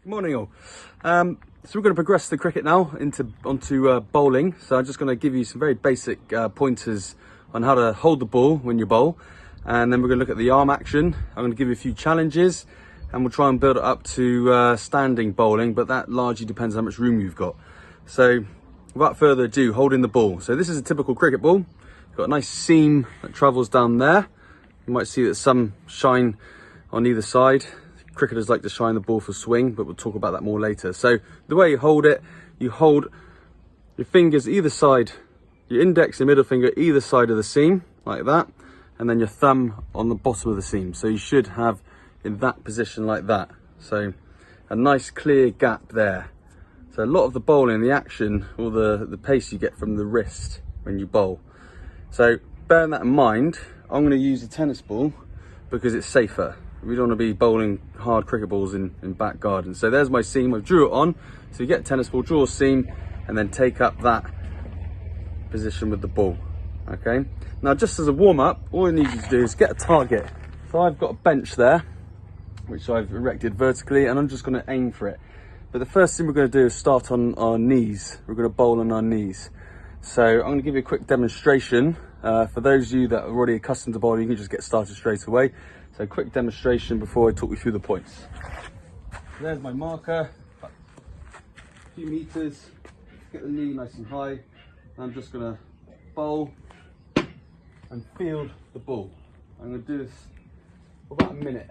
Good morning all. So we're going to progress the cricket now onto bowling. So I'm just going to give you some very basic pointers on how to hold the ball when you bowl, and then we're going to look at the arm action. I'm going to give you a few challenges and we'll try and build it up to standing bowling, but that largely depends on how much room you've got. So without further ado, holding the ball. So this is a typical cricket ball. You've got a nice seam that travels down there. You might see that some shine on either side. Cricketers like to shine the ball for swing, but we'll talk about that more later. So the way you hold it, you hold your fingers either side, your index and middle finger either side of the seam, like that, and then your thumb on the bottom of the seam. So you should have in that position like that. So a nice clear gap there. So a lot of the bowling, the action, or the pace you get from the wrist when you bowl. So bearing that in mind, I'm going to use a tennis ball because it's safer. We don't want to be bowling hard cricket balls in back garden. So there's my seam. I drew it on. So you get a tennis ball, draw a seam, and then take up that position with the ball. Okay. Now, just as a warm up, all I need you to do is get a target. So I've got a bench there, which I've erected vertically, and I'm just going to aim for it. But the first thing we're going to do is start on our knees. We're going to bowl on our knees. So I'm going to give you a quick demonstration. For those of you that are already accustomed to bowling, you can just get started straight away. So a quick demonstration before I talk you through the points. There's my marker, a few meters, get the knee nice and high. I'm just going to bowl and field the ball. I'm going to do this for about a minute.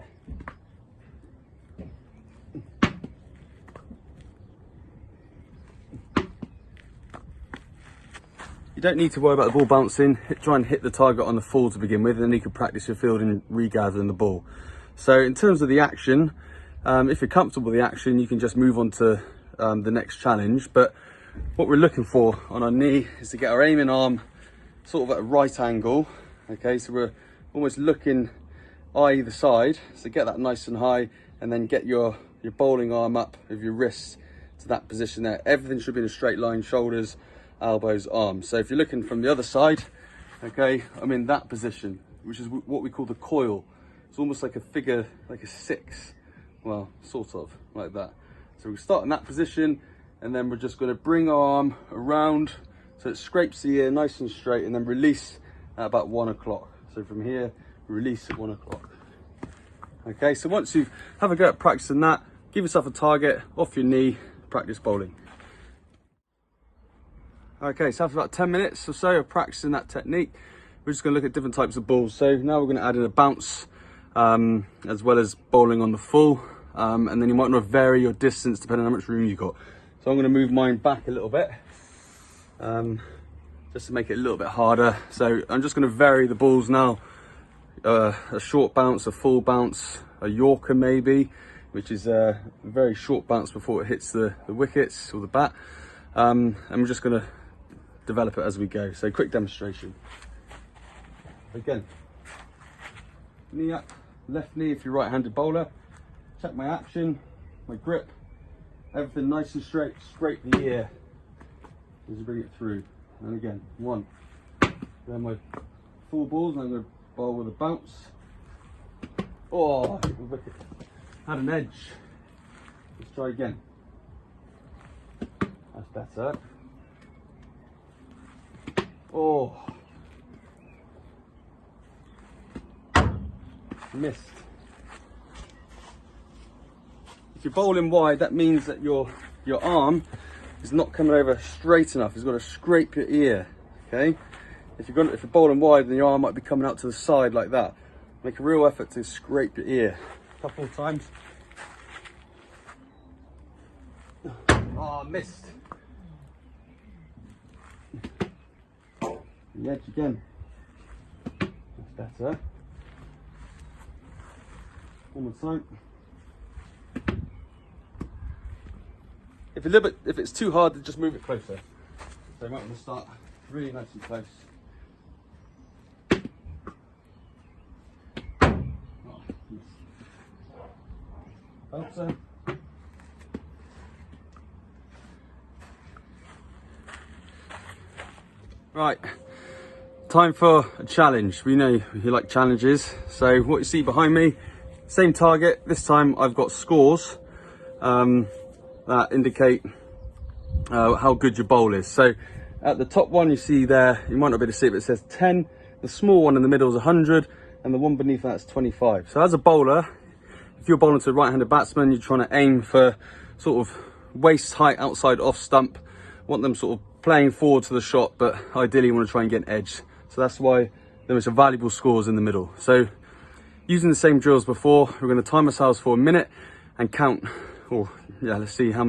You don't need to worry about the ball bouncing. Try and hit the target on the fall to begin with, and then you can practice your fielding, regathering the ball. So in terms of the action, if you're comfortable with the action, you can just move on to the next challenge. But what we're looking for on our knee is to get our aiming arm sort of at a right angle. Okay, so we're almost looking either side. So get that nice and high, and then get your bowling arm up with your wrists to that position there. Everything should be in a straight line, shoulders, elbows, arms. So if you're looking from the other side, okay, I'm in that position, which is what we call the coil. It's almost like a figure, like a 6, well, sort of like that. So we start in that position, and then we're just going to bring our arm around so it scrapes the ear nice and straight, and then release at about 1 o'clock. So from here, release at 1 o'clock. Okay, so once you have a go at practicing that, give yourself a target, off your knee, practice bowling. Okay, so after about 10 minutes or so of practicing that technique, we're just going to look at different types of balls. So now we're going to add in a bounce, as well as bowling on the full, and then you might want to vary your distance depending on how much room you've got. So I'm going to move mine back a little bit, just to make it a little bit harder. So I'm just going to vary the balls now. A short bounce, a full bounce, a Yorker maybe, which is a very short bounce before it hits the wickets or the bat. And we're just going to develop it as we go. So quick demonstration. Again, knee up, left knee if you're right-handed bowler. Check my action, my grip, everything nice and straight. Scrape the ear as you bring it through. And again, 1. Then my full balls, and I'm going to bowl with a bounce. Oh, hit the wicket. Had an edge. Let's try again. That's better. Oh, missed. If you're bowling wide, that means that your arm is not coming over straight enough. It's got to scrape your ear. Okay. If you're bowling wide, then your arm might be coming out to the side like that. Make a real effort to scrape your ear. A couple of times. Oh, missed. The edge again. That's better. One more time. If it's too hard, then just move it closer. So you might want to start really nice and close. Oh, hope so. Right. Time for a challenge. We know you like challenges. So what you see behind me, same target. This time I've got scores. that indicate how good your bowl is. So at the top one you see there, you might not be able to see it, but it says 10. The small one in the middle is 100, and the one beneath that's 25. So as a bowler, if you're bowling to a right-handed batsman, you're trying to aim for sort of waist height outside off stump. Want them sort of playing forward to the shot, but ideally you want to try and get an edge. So that's why the most valuable scores in the middle. So using the same drills before, we're going to time ourselves for a minute and count, or yeah, let's see how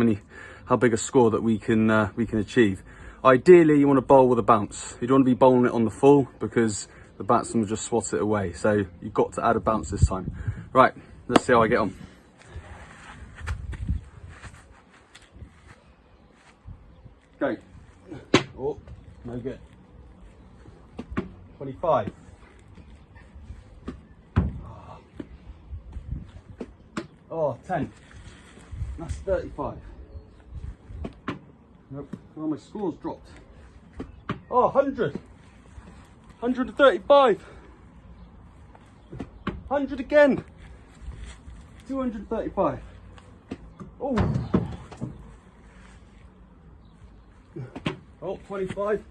big a score that we can achieve. Ideally, you want to bowl with a bounce. You don't want to be bowling it on the full because the batsman will just swat it away. So you've got to add a bounce this time. Right, let's see how I get on. Go. Oh, no good. 25. Oh, 10. That's 35. Nope. Well, my score's dropped. Oh, 100. 135. 100 again. 235. Oh. Oh, 25.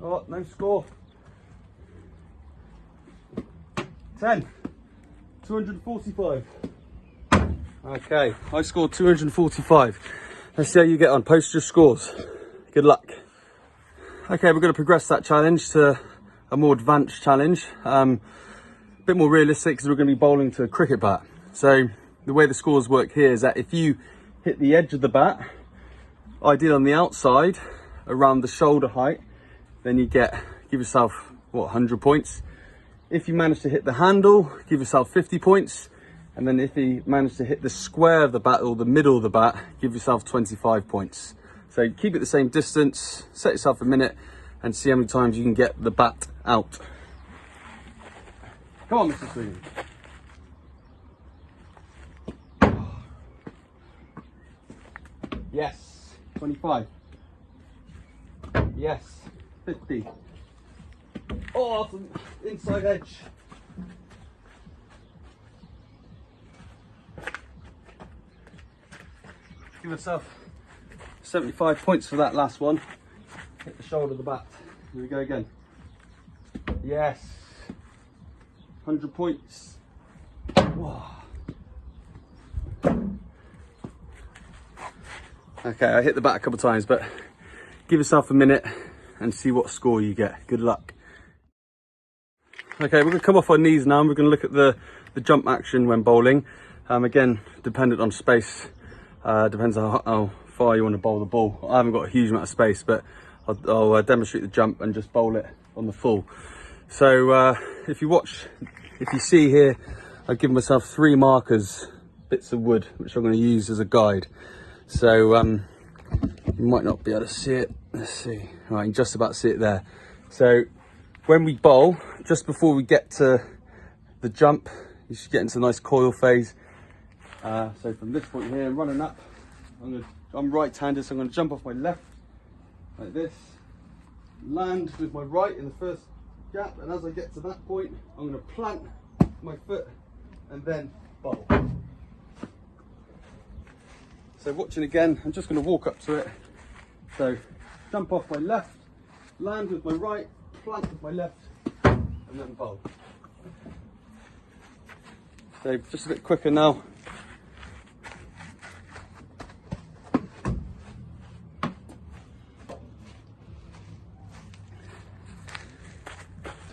Oh, no score. 10. 245. Okay, I scored 245. Let's see how you get on. Post your scores. Good luck. Okay, we're going to progress that challenge to a more advanced challenge. A bit more realistic because we're going to be bowling to a cricket bat. So the way the scores work here is that if you hit the edge of the bat, ideally on the outside, around the shoulder height, then you give yourself, what, 100 points. If you manage to hit the handle, give yourself 50 points. And then if you manage to hit the square of the bat or the middle of the bat, give yourself 25 points. So keep it the same distance, set yourself a minute and see how many times you can get the bat out. Come on, Mr Sweeney. Yes, 25. Yes, 50. Oh, inside edge. Give yourself 75 points for that last one. Hit the shoulder of the bat. Here we go again. Yes. 100 points. Whoa. Okay, I hit the bat a couple of times, but give yourself a minute and see what score you get. Good luck. Okay, we're going to come off our knees now and we're going to look at the jump action when bowling. Again, dependent on space. Depends how far you want to bowl the ball. I haven't got a huge amount of space, but I'll demonstrate the jump and just bowl it on the full. So if you see here, I've given myself 3 markers, bits of wood, which I'm going to use as a guide. So you might not be able to see it. Let's see. Right, you can just about see it there. So when we bowl, just before we get to the jump, you should get into a nice coil phase. So from this point here, running up, I'm right-handed, so I'm going to jump off my left, like this, land with my right in the first gap, and as I get to that point, I'm going to plant my foot and then bowl. So watching again, I'm just going to walk up to it. So jump off my left, land with my right, plant with my left, and then bowl. So just a bit quicker now.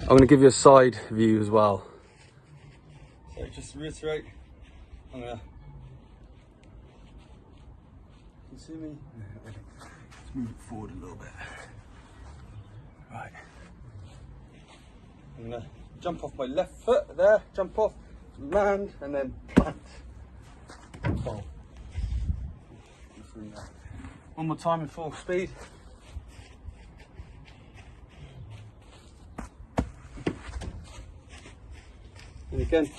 I'm going to give you a side view as well. So just to reiterate, I'm going to, can you see me? Let's move it forward a little bit. Right. I'm going to jump off my left foot there, jump off, land, and then plant. Bowl. One more time in full speed. And again,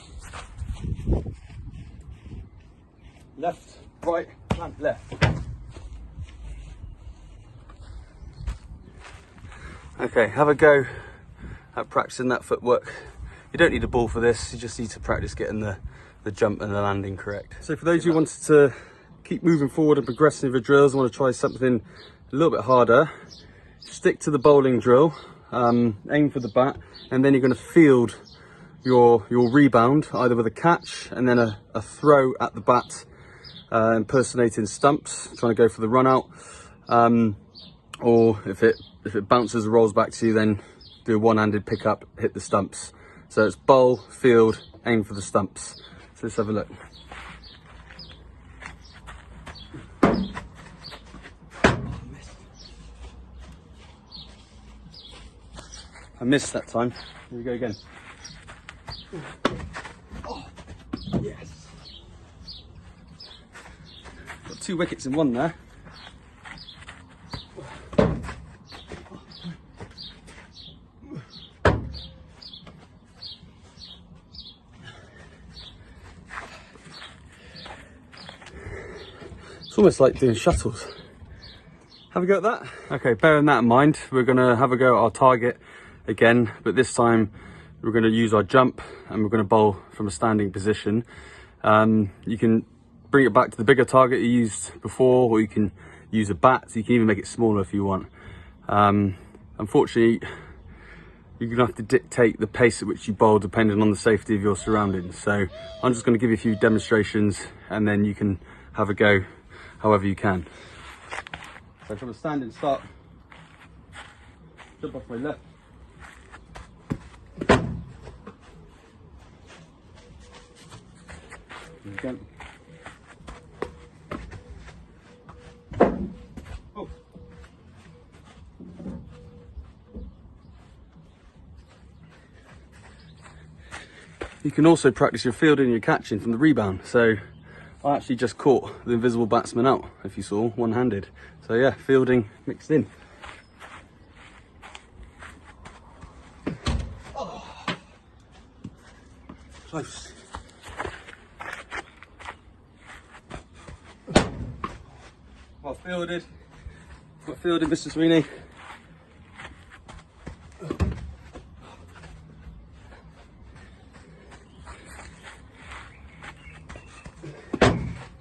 left, right, plant, left. Okay, have a go at practicing that footwork You don't need a ball for this, you just need to practice getting the jump and the landing correct. So for those who wanted to keep moving forward and progressing with drills, want to try something a little bit harder, stick to the bowling drill, aim for the bat, and then you're going to field your rebound either with a catch and then a throw at the bat, impersonating stumps, trying to go for the run out, or if it bounces and rolls back to you, then do a one-handed pick up, hit the stumps. So it's bowl, field, aim for the stumps. So let's have a look. I missed that time. Here we go again. Oh, yes. Got 2 wickets in one there. It's almost like doing shuttles. Have a go at that. Okay, bearing that in mind, we're gonna have a go at our target again, but this time we're going to use our jump and we're going to bowl from a standing position. You can bring it back to the bigger target you used before, or you can use a bat. You can even make it smaller if you want. Unfortunately, you're going to have to dictate the pace at which you bowl depending on the safety of your surroundings. So I'm just going to give you a few demonstrations and then you can have a go however you can. So from a standing start, jump off my left. Again. Oh. You can also practice your fielding and your catching from the rebound. So I actually just caught the invisible batsman out, if you saw, one-handed. So yeah, fielding mixed in. Oh. Close. Well fielded, Mr Sweeney.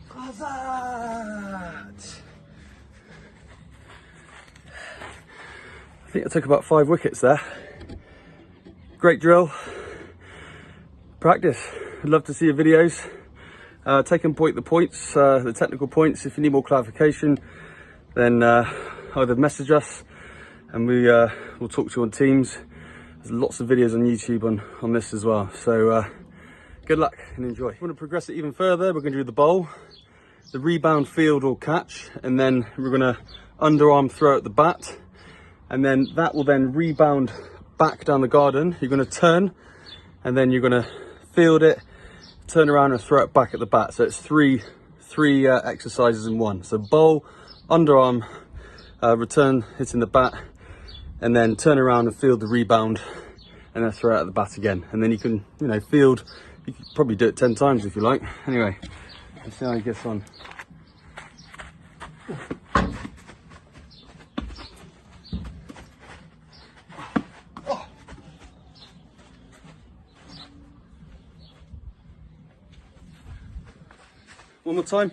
How's that? I think I took about 5 wickets there. Great drill. Practice. I'd love to see your videos. Take and point the points, the technical points. If you need more clarification, then either message us and we'll talk to you on Teams. There's lots of videos on YouTube on this as well. So good luck and enjoy. If you want to progress it even further, we're going to do the bowl, the rebound, field or catch, and then we're going to underarm throw at the bat, and then that will then rebound back down the garden. You're going to turn and then you're going to field it, turn around and throw it back at the bat. So it's three exercises in one. So bowl, underarm, return hitting the bat, and then turn around and field the rebound and then throw it at the bat again. And then you can, field, you could probably do it 10 times if you like. Anyway, let's see how he gets on. One more time.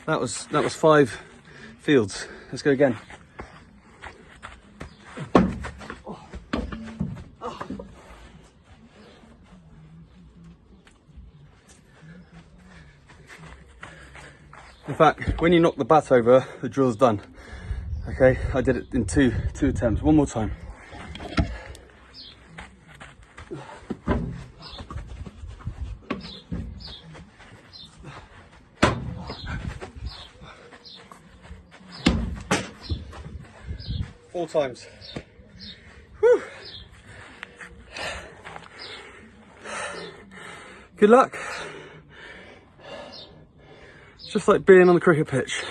That was 5 fields. Let's go again. In fact, when you knock the bat over, the drill's done. Okay, I did it in two attempts. One more time. Four times. Whew. Good luck. It's just like being on the cricket pitch.